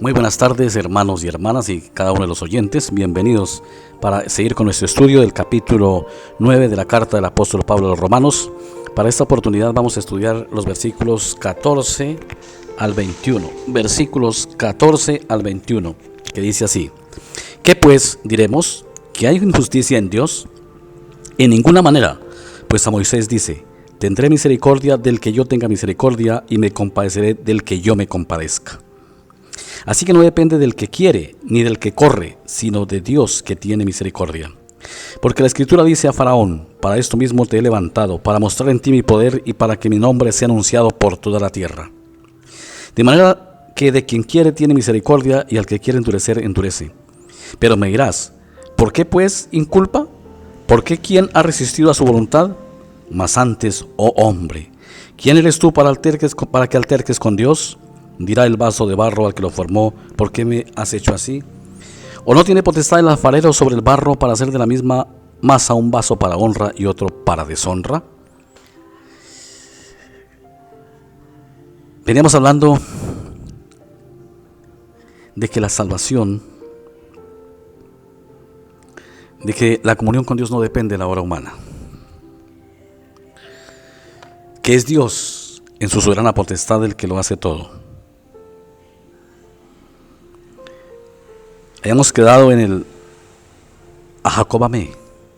Muy buenas tardes, hermanos y hermanas y cada uno de los oyentes. Bienvenidos para seguir con nuestro estudio del capítulo 9 de la carta del apóstol Pablo a los Romanos. Para esta oportunidad vamos a estudiar los versículos 14 al 21. Versículos 14 al 21, que dice así: ¿Qué pues diremos? ¿Que hay injusticia en Dios? En ninguna manera, pues a Moisés dice: tendré misericordia del que yo tenga misericordia y me compadeceré del que yo me compadezca. Así que no depende del que quiere ni del que corre, sino de Dios que tiene misericordia. Porque la Escritura dice a Faraón: para esto mismo te he levantado, para mostrar en ti mi poder y para que mi nombre sea anunciado por toda la tierra. De manera que de quien quiere tiene misericordia y al que quiere endurecer, endurece. Pero me dirás: ¿por qué pues inculpa? ¿Por qué quién ha resistido a su voluntad? Mas antes, oh hombre, ¿quién eres tú para que alterques con Dios? Dirá el vaso de barro al que lo formó: ¿por qué me has hecho así? ¿O no tiene potestad el alfarero sobre el barro para hacer de la misma masa un vaso para honra y otro para deshonra? Veníamos hablando de que la salvación, de que la comunión con Dios no depende de la obra humana, que es Dios en su soberana potestad el que lo hace todo. Hayamos quedado en el a Jacob amé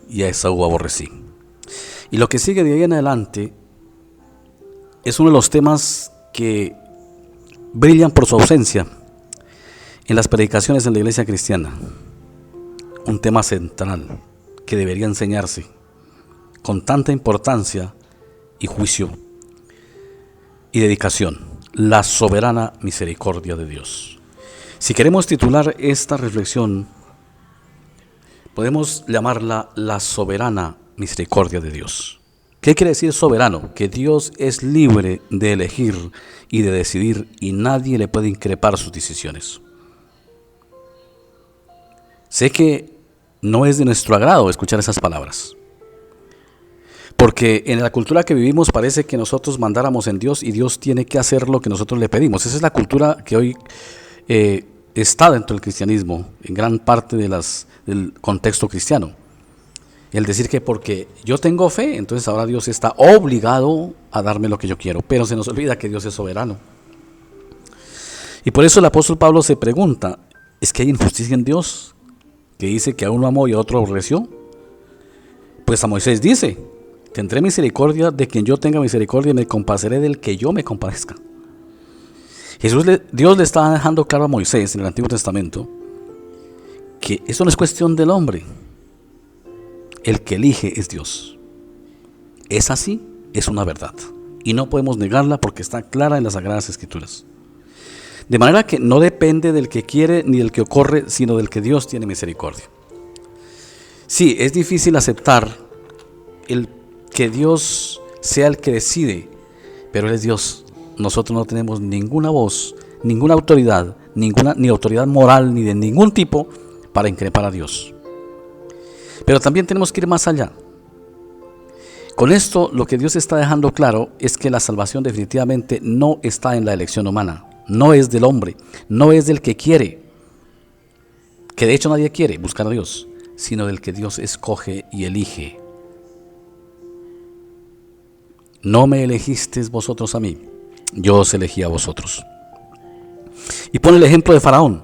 y a Esaú aborrecí. Y lo que sigue de ahí en adelante es uno de los temas que brillan por su ausencia en las predicaciones en la iglesia cristiana. Un tema central que debería enseñarse con tanta importancia y juicio y dedicación: la soberana misericordia de Dios. Si queremos titular esta reflexión, podemos llamarla la soberana misericordia de Dios. ¿Qué quiere decir soberano? Que Dios es libre de elegir y de decidir y nadie le puede increpar sus decisiones. Sé que no es de nuestro agrado escuchar esas palabras, porque en la cultura que vivimos parece que nosotros mandáramos en Dios y Dios tiene que hacer lo que nosotros le pedimos. Esa es la cultura que hoy está dentro del cristianismo, en gran parte del contexto cristiano. El decir que porque yo tengo fe, entonces ahora Dios está obligado a darme lo que yo quiero, pero se nos olvida que Dios es soberano. Y por eso el apóstol Pablo se pregunta: ¿es que hay injusticia en Dios, que dice que a uno amó y a otro aborreció? Pues a Moisés dice: tendré misericordia de quien yo tenga misericordia y me compadeceré del que yo me compadezca. Dios le estaba dejando claro a Moisés en el Antiguo Testamento que eso no es cuestión del hombre. El que elige es Dios. Es así, es una verdad y no podemos negarla porque está clara en las Sagradas Escrituras. De manera que no depende del que quiere ni del que corre, sino del que Dios tiene misericordia. Sí, es difícil aceptar el que Dios sea el que decide, pero Él es Dios. Nosotros no tenemos ninguna voz, ninguna autoridad, ni autoridad moral ni de ningún tipo para increpar a Dios. Pero también tenemos que ir más allá. Con esto lo que Dios está dejando claro es que la salvación definitivamente no está en la elección humana, no es del hombre, no es del que quiere, que de hecho nadie quiere buscar a Dios, sino del que Dios escoge y elige. No me elegisteis vosotros a mí, yo os elegí a vosotros. Y pone el ejemplo de Faraón,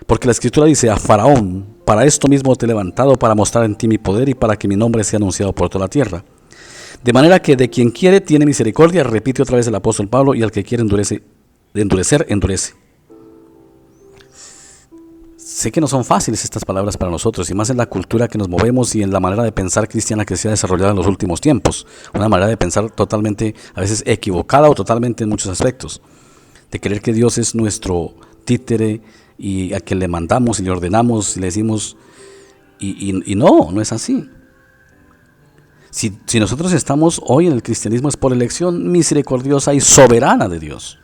porque la Escritura dice a Faraón: para esto mismo te he levantado, para mostrar en ti mi poder y para que mi nombre sea anunciado por toda la tierra. De manera que de quien quiere tiene misericordia, repite otra vez el apóstol Pablo, y al que quiere endurecer, endurece. Sé que no son fáciles estas palabras para nosotros, y más en la cultura que nos movemos y en la manera de pensar cristiana que se ha desarrollado en los últimos tiempos. Una manera de pensar totalmente, a veces equivocada o totalmente en muchos aspectos. De creer que Dios es nuestro títere y a quien le mandamos y le ordenamos y le decimos, y no es así. Si nosotros estamos hoy en el cristianismo es por elección misericordiosa y soberana de Dios.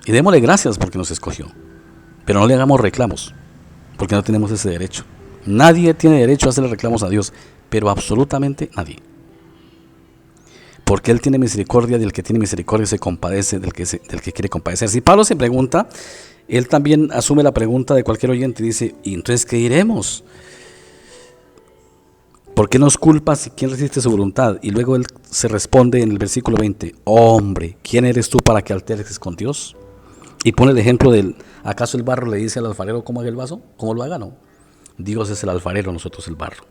Y démosle gracias porque nos escogió. Pero no le hagamos reclamos, porque no tenemos ese derecho. Nadie tiene derecho a hacerle reclamos a Dios, pero absolutamente nadie. Porque Él tiene misericordia, y el que tiene misericordia se compadece del que quiere compadecer. Si Pablo se pregunta, Él también asume la pregunta de cualquier oyente y dice, ¿y entonces qué diremos? ¿Por qué nos culpas y quién resiste su voluntad? Y luego él se responde en el versículo 20, hombre, ¿quién eres tú para que alteres con Dios? Y pone el ejemplo del, ¿acaso el barro le dice al alfarero cómo haga el vaso? ¿Cómo lo haga? No. Dios es el alfarero, nosotros el barro.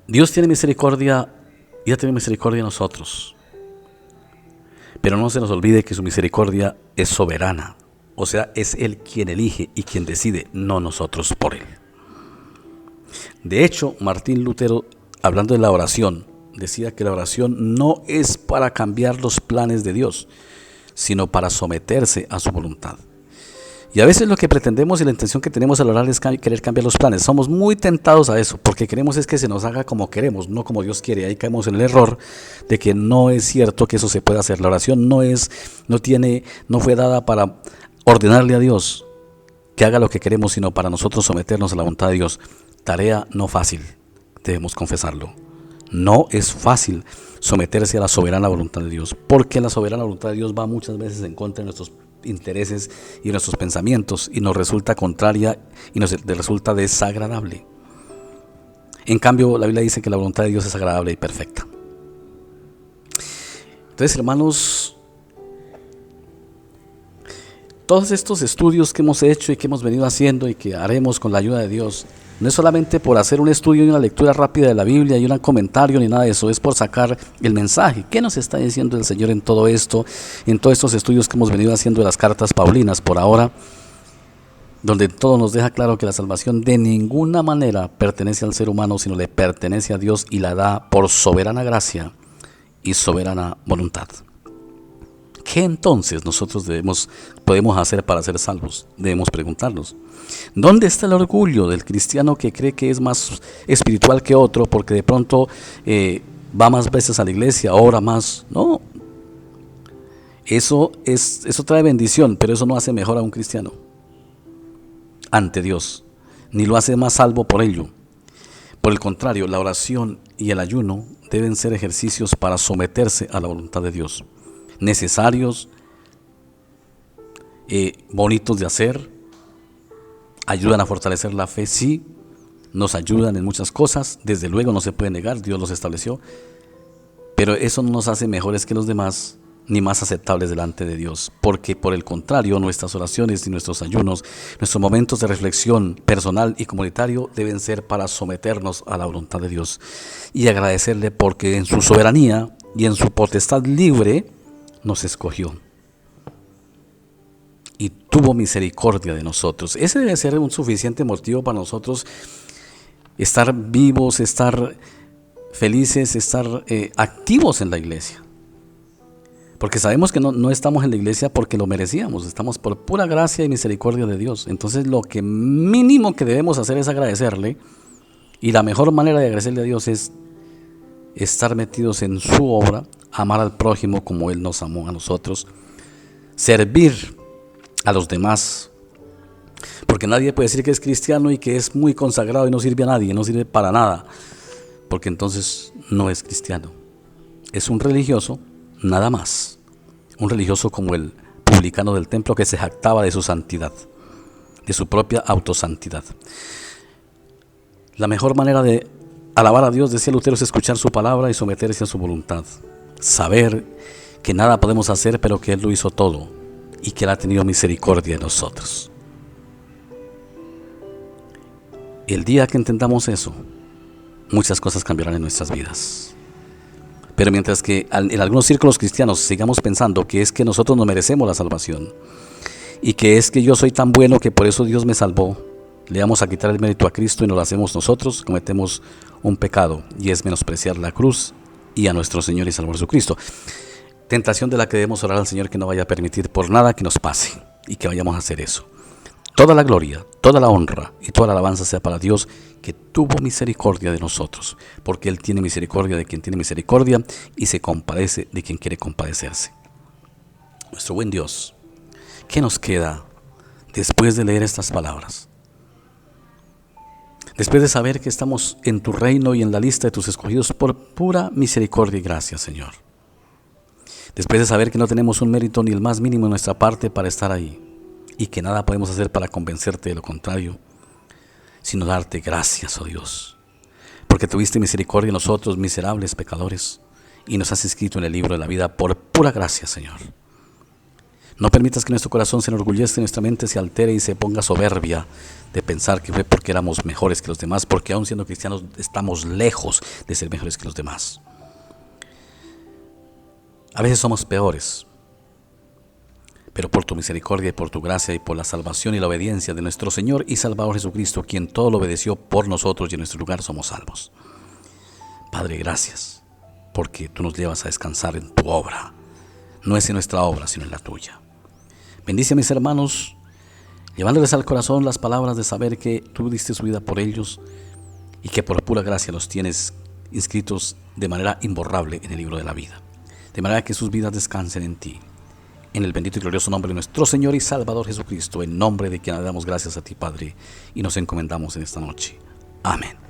Dios tiene misericordia y ha tenido misericordia de nosotros. Pero no se nos olvide que su misericordia es soberana. O sea, es Él quien elige y quien decide, no nosotros por Él. De hecho, Martín Lutero, hablando de la oración, decía que la oración no es para cambiar los planes de Dios, sino para someterse a su voluntad. Y a veces lo que pretendemos y la intención que tenemos al orar es querer cambiar los planes. Somos muy tentados a eso, porque queremos es que se nos haga como queremos, no como Dios quiere. Ahí caemos en el error de que no es cierto que eso se pueda hacer. La oración no fue dada para ordenarle a Dios que haga lo que queremos, sino para nosotros someternos a la voluntad de Dios. Tarea no fácil, debemos confesarlo. No es fácil someterse a la soberana voluntad de Dios, porque la soberana voluntad de Dios va muchas veces en contra de nuestros intereses y nuestros pensamientos y nos resulta contraria y nos resulta desagradable. En cambio, la Biblia dice que la voluntad de Dios es agradable y perfecta. Entonces, hermanos, todos estos estudios que hemos hecho y que hemos venido haciendo y que haremos con la ayuda de Dios, no es solamente por hacer un estudio y una lectura rápida de la Biblia y un comentario ni nada de eso, es por sacar el mensaje. ¿Qué nos está diciendo el Señor en todo esto, en todos estos estudios que hemos venido haciendo de las cartas paulinas por ahora, donde todo nos deja claro que la salvación de ninguna manera pertenece al ser humano, sino le pertenece a Dios y la da por soberana gracia y soberana voluntad? ¿Qué entonces nosotros podemos hacer para ser salvos? Debemos preguntarnos. ¿Dónde está el orgullo del cristiano que cree que es más espiritual que otro porque de pronto va más veces a la iglesia, ora más? No. Eso trae bendición, pero eso no hace mejor a un cristiano ante Dios, ni lo hace más salvo por ello. Por el contrario, la oración y el ayuno deben ser ejercicios para someterse a la voluntad de Dios. Necesarios, bonitos de hacer, ayudan a fortalecer la fe, sí, nos ayudan en muchas cosas, desde luego no se puede negar, Dios los estableció, pero eso no nos hace mejores que los demás, ni más aceptables delante de Dios, porque por el contrario, nuestras oraciones y nuestros ayunos, nuestros momentos de reflexión personal y comunitario deben ser para someternos a la voluntad de Dios y agradecerle porque en su soberanía y en su potestad libre nos escogió y tuvo misericordia de nosotros. Ese debe ser un suficiente motivo para nosotros estar vivos, estar felices, estar activos en la iglesia. Porque sabemos que no estamos en la iglesia porque lo merecíamos, estamos por pura gracia y misericordia de Dios. Entonces lo que mínimo que debemos hacer es agradecerle, y la mejor manera de agradecerle a Dios es estar metidos en su obra, amar al prójimo como Él nos amó a nosotros, servir a los demás, porque nadie puede decir que es cristiano y que es muy consagrado y no sirve a nadie, no sirve para nada, porque entonces no es cristiano, es un religioso nada más, un religioso como el publicano del templo que se jactaba de su santidad, de su propia autosantidad. La mejor manera de alabar a Dios, decía Lutero, es escuchar su palabra y someterse a su voluntad. Saber que nada podemos hacer, pero que Él lo hizo todo y que Él ha tenido misericordia de nosotros. El día que entendamos eso, muchas cosas cambiarán en nuestras vidas. Pero mientras que en algunos círculos cristianos sigamos pensando que es que nosotros no merecemos la salvación y que es que yo soy tan bueno que por eso Dios me salvó, le vamos a quitar el mérito a Cristo y no lo hacemos nosotros, cometemos un pecado, y es menospreciar la cruz y a nuestro Señor y Salvador Jesucristo. Tentación de la que debemos orar al Señor que no vaya a permitir por nada que nos pase y que vayamos a hacer eso. Toda la gloria, toda la honra y toda la alabanza sea para Dios, que tuvo misericordia de nosotros, porque Él tiene misericordia de quien tiene misericordia y se compadece de quien quiere compadecerse. Nuestro buen Dios, ¿qué nos queda después de leer estas palabras? Después de saber que estamos en tu reino y en la lista de tus escogidos por pura misericordia y gracia, Señor. Después de saber que no tenemos un mérito ni el más mínimo en nuestra parte para estar ahí, y que nada podemos hacer para convencerte de lo contrario, sino darte gracias, oh Dios, porque tuviste misericordia de nosotros, miserables pecadores, y nos has inscrito en el libro de la vida por pura gracia, Señor. No permitas que nuestro corazón se enorgullezca, nuestra mente se altere y se ponga soberbia de pensar que fue porque éramos mejores que los demás, porque aún siendo cristianos estamos lejos de ser mejores que los demás. A veces somos peores, pero por tu misericordia y por tu gracia y por la salvación y la obediencia de nuestro Señor y Salvador Jesucristo, quien todo lo obedeció por nosotros y en nuestro lugar, somos salvos. Padre, gracias, porque tú nos llevas a descansar en tu obra. No es en nuestra obra, sino en la tuya. Bendice a mis hermanos, llevándoles al corazón las palabras de saber que tú diste su vida por ellos y que por pura gracia los tienes inscritos de manera imborrable en el libro de la vida. De manera que sus vidas descansen en ti. En el bendito y glorioso nombre de nuestro Señor y Salvador Jesucristo, en nombre de quien le damos gracias a ti, Padre, y nos encomendamos en esta noche. Amén.